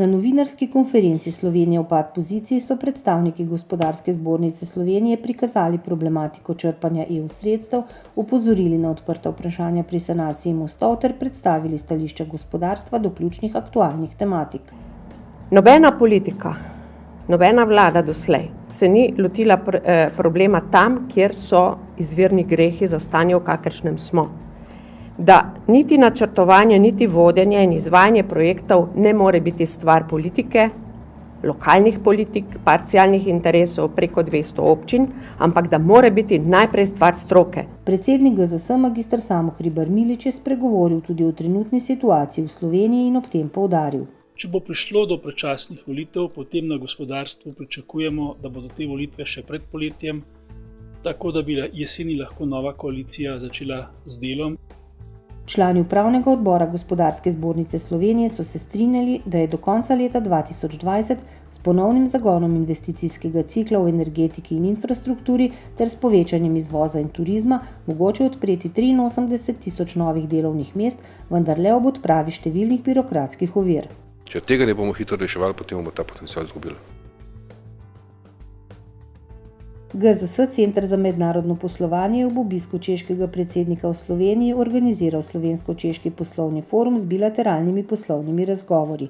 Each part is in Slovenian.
Na novinarski konferenci Slovenija upad pozicij so predstavniki Gospodarske zbornice Slovenije prikazali problematiko črpanja EU sredstev, opozorili na odprta vprašanja pri sanaciji mostov ter predstavili stališča gospodarstva do ključnih aktualnih tematik. Nobena politika, nobena vlada doslej se ni lotila problema tam, kjer so izvirni grehi za stanje, v kakršnem smo. Da niti načrtovanje, niti vodenje in izvajanje projektov ne more biti stvar politike, lokalnih politik, parcialnih interesov preko 200 občin, ampak da more biti najprej stvar stroke. Predsednik GZS magister Samo Hribar Milič je spregovoril tudi o trenutni situaciji v Sloveniji in ob tem poudaril. Če bo prišlo do predčasnih volitev, potem na gospodarstvu pričakujemo, da bodo te volitve še pred poletjem, tako da bi jeseni lahko nova koalicija začela z delom. Člani upravnega odbora Gospodarske zbornice Slovenije so se strinjali, da je do konca leta 2020 s ponovnim zagonom investicijskega cikla v energetiki in infrastrukturi ter s povečanjem izvoza in turizma mogoče odpreti 83.000 novih delovnih mest, vendar le ob odpravi številnih birokratskih ovir. Če tega ne bomo hitro reševali, potem bomo ta potencial izgubili. GZS Center za mednarodno poslovanje je ob obisku češkega predsednika v Sloveniji organiziral Slovensko-češki poslovni forum z bilateralnimi poslovnimi razgovori.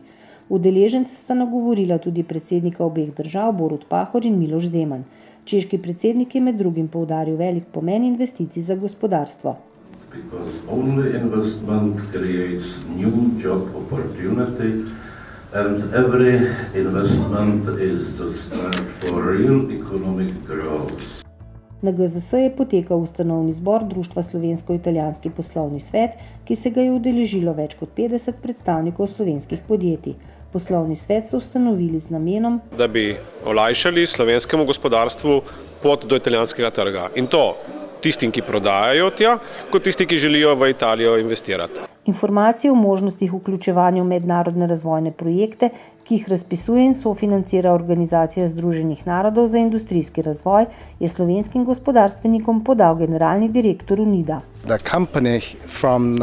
Udeležence sta nagovorila tudi predsednika obeh držav Borut Pahor in Miloš Zeman. Češki predsednik je med drugim poudaril velik pomen investicij za gospodarstvo. Because only investment creates new job opportunity. And every investment is the start for real economic growth. Na GZS je potekal ustanovni zbor Društva Slovensko-italijanski poslovni svet, ki se ga je udeležilo več kot 50 predstavnikov slovenskih podjetij. Poslovni svet so ustanovili z namenom, da bi olajšali slovenskemu gospodarstvu pot do italijanskega trga. In to tistim, ki prodajajo tja, kot tisti, ki želijo v Italijo investirati. Informacije o možnostih vključevanja v mednarodne razvojne projekte, ki jih razpisuje in sofinancira Organizacija Združenih narodov za industrijski razvoj, je slovenskim gospodarstvenikom podal generalni direktor UNIDA. The company from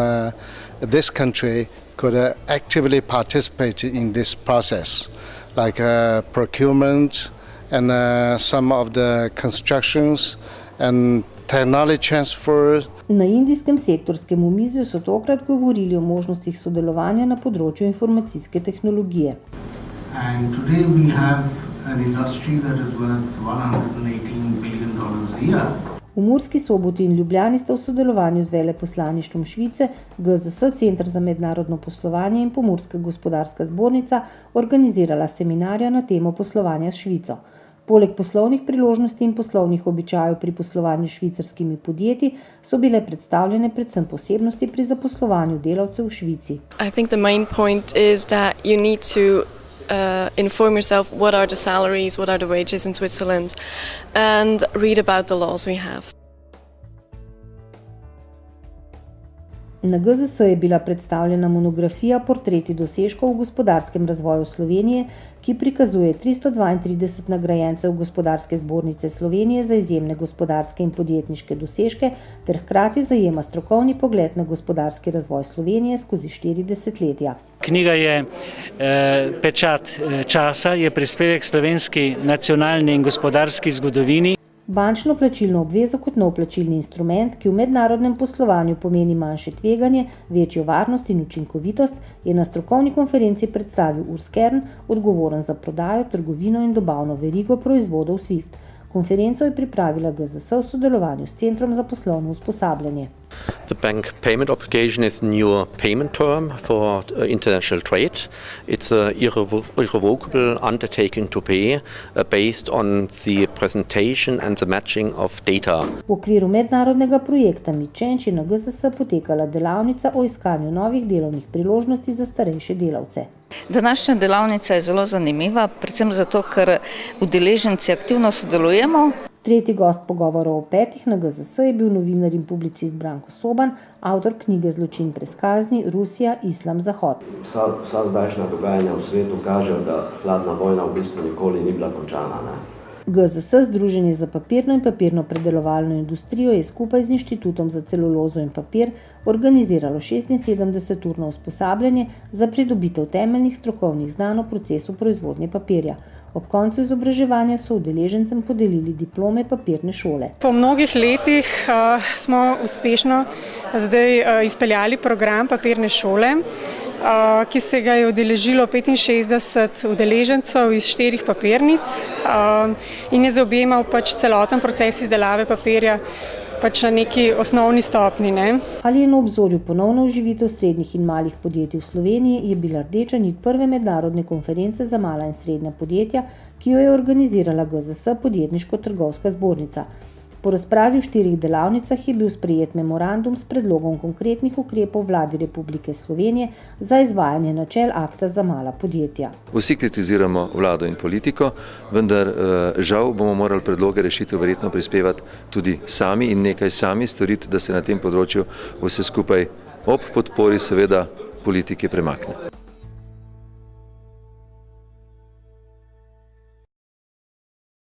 this country could actively participate in this process, like procurement and some of the constructions and technology transfer. Na indijskem sektorskem omizju so tokrat govorili o možnostih sodelovanja na področju informacijske tehnologije. And today we have an industry that is worth $118 billion a year. V Murski Soboti in Ljubljani sta v sodelovanju z veleposlaništvom Švice, GZS Center za mednarodno poslovanje in Pomurska gospodarska zbornica organizirala seminarja na temo poslovanja s Švico. Poleg poslovnih priložnosti in poslovnih običajev pri poslovanju s švicarskimi podjetji so bile predstavljene predvsem posebnosti pri zaposlovanju delavcev v Švici. I think the main point is that you need to inform yourself what are the salaries, what are the wages in Switzerland and read about the laws we have. Na GZS je bila predstavljena monografija Portreti dosežkov v gospodarskem razvoju Slovenije, ki prikazuje 332 nagrajencev Gospodarske zbornice Slovenije za izjemne gospodarske in podjetniške dosežke ter hkrati zajema strokovni pogled na gospodarski razvoj Slovenije skozi 4 desetletja. Knjiga je pečat časa, je prispevek slovenski nacionalni in gospodarski zgodovini. Bančno plačilno obvezo kot nov plačilni instrument, ki v mednarodnem poslovanju pomeni manjše tveganje, večjo varnost in učinkovitost, je na strokovni konferenci predstavil Urs Kern, odgovoren za prodajo, trgovino in dobavno verigo proizvodov SWIFT. Konferenco je pripravila GZS v sodelovanju s Centrom za poslovno usposabljanje. The bank payment obligation is a new payment term for international trade. It's an irrevocable undertaking to pay based on the presentation and the matching of data. V okviru mednarodnega projekta MidChange je na GZS potekala delavnica o iskanju novih delovnih priložnosti za starejše delavce. Današnja delavnica je zelo zanimiva, predvsem zato, ker udeleženci aktivno sodelujemo. Tretji gost pogovorov o petih na GZS je bil novinar in publicist Branko Soban, avtor knjige Zločin brez kazni, Rusija, Islam, Zahod. Vsa zdajšnja dogajanja v svetu kažejo, da hladna vojna v bistvu nikoli ni bila končana. GZS, Združenje za papirno in papirno predelovalno industrijo, je skupaj z Inštitutom za celulozo in papir organiziralo 76-urno usposabljanje za pridobitev temeljnih strokovnih znanj o procesu proizvodnje papirja. Ob koncu izobraževanja so udeležencem podelili diplome papirne šole. Po mnogih letih smo uspešno zdaj izpeljali program papirne šole, ki se ga je udeležilo 65 udeležencev iz 4 papirnic in je zaobjemal celoten proces izdelave papirja na neki osnovni stopni. Ali je na obzorju ponovno oživitev srednjih in malih podjetij v Sloveniji, je bila rdeča nit prve mednarodne konference za mala in srednja podjetja, ki jo je organizirala GZS, Podjetniško-trgovska zbornica. Po razpravi v 4 delavnicah je bil sprejet memorandum s predlogom konkretnih ukrepov Vladi Republike Slovenije za izvajanje načel akta za mala podjetja. Vsi kritiziramo vlado in politiko, vendar žal bomo morali predloge rešitev verjetno prispevati tudi sami in nekaj sami storiti, da se na tem področju vse skupaj ob podpori seveda politike premakne.